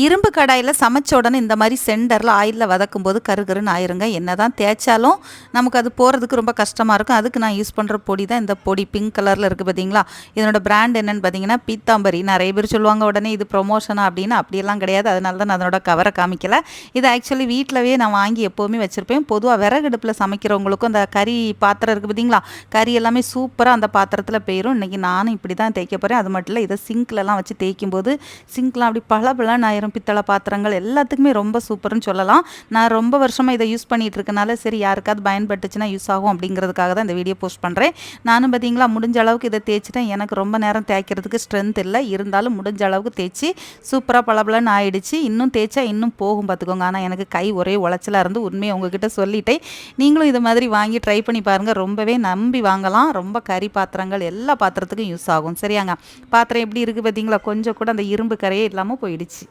இரும்பு கடாயில் சமைச்ச உடனே இந்த மாதிரி சென்டரில் ஆயிலில் வதக்கும் போது கருகருன்னு ஆயிருங்க. என்ன தான் தேய்ச்சாலும் நமக்கு அது போகிறதுக்கு ரொம்ப கஷ்டமாக இருக்கும். அதுக்கு நான் யூஸ் பண்ணுற பொடி தான் இந்த பொடி. பிங்க் கலரில் இருக்குது பார்த்தீங்களா? இதனோட பிராண்ட் என்னென்னு பார்த்தீங்கன்னா பீத்தாம்பரி. நிறைய பேர் சொல்லுவாங்க உடனே இது ப்ரொமோஷனா அப்படின்னு. அப்படியெல்லாம் கிடையாது. அதனால தான் நான் அதனோட கவரை காமிக்கலை. இது ஆக்சுவலி வீட்டிலவே நான் வாங்கி எப்போவுமே வச்சுருப்பேன். பொதுவாக விறகடுப்பில் சமைக்கிறவங்களுக்கும் அந்த கறி பாத்திரம் இருக்குது பார்த்தீங்களா? கறி எல்லாமே சூப்பராக அந்த பாத்திரத்தில் போயிடும். இன்றைக்கி நானும் இப்படி தான் தேய்க்க போகிறேன். அது மட்டும் இல்லை, இதை சிங்க்லலாம் வச்சு தேய்க்கும் போது சிங்க்லாம் அப்படி பளபளன்னு ஆயிரும். பித்தளை பாத்திரங்கள் எல்லாத்துக்குமே ரொம்ப சூப்பர்னு சொல்லலாம். நான் ரொம்ப வருஷமாக இதை யூஸ் பண்ணிகிட்டு இருக்கனால சரி யாருக்காவது பயன்பட்டுச்சுன்னா யூஸ் ஆகும் அப்படிங்கிறதுக்காக தான் இந்த வீடியோ போஸ்ட் பண்ணுறேன். நானும் பார்த்தீங்களா முடிஞ்ச அளவுக்கு இதை தேய்ச்சிட்டேன். எனக்கு ரொம்ப நேரம் தேய்க்கிறதுக்கு ஸ்ட்ரென்த் இல்லை. இருந்தாலும் முடிஞ்ச அளவுக்கு தேய்ச்சி சூப்பராக பளபளன்னு ஆயிடுச்சு. இன்னும் தேய்ச்சா இன்னும் போகும் பார்த்துக்கோங்க. ஆனால் எனக்கு கை ஒரே உளைச்சலாக இருந்து உண்மையை உங்ககிட்ட சொல்லிட்டேன். நீங்களும் இது மாதிரி வாங்கி ட்ரை பண்ணி பாருங்கள். ரொம்பவே நம்பி வாங்கலாம். ரொம்ப கறி பாத்திரங்கள் எல்லா பாத்திரத்துக்கும் யூஸ் ஆகும். சரியாங்க? பாத்திரம் எப்படி இருக்குது பார்த்தீங்களா? கொஞ்சம் கூட அந்த இரும்பு கரையே இல்லாமல் போயிடுச்சு.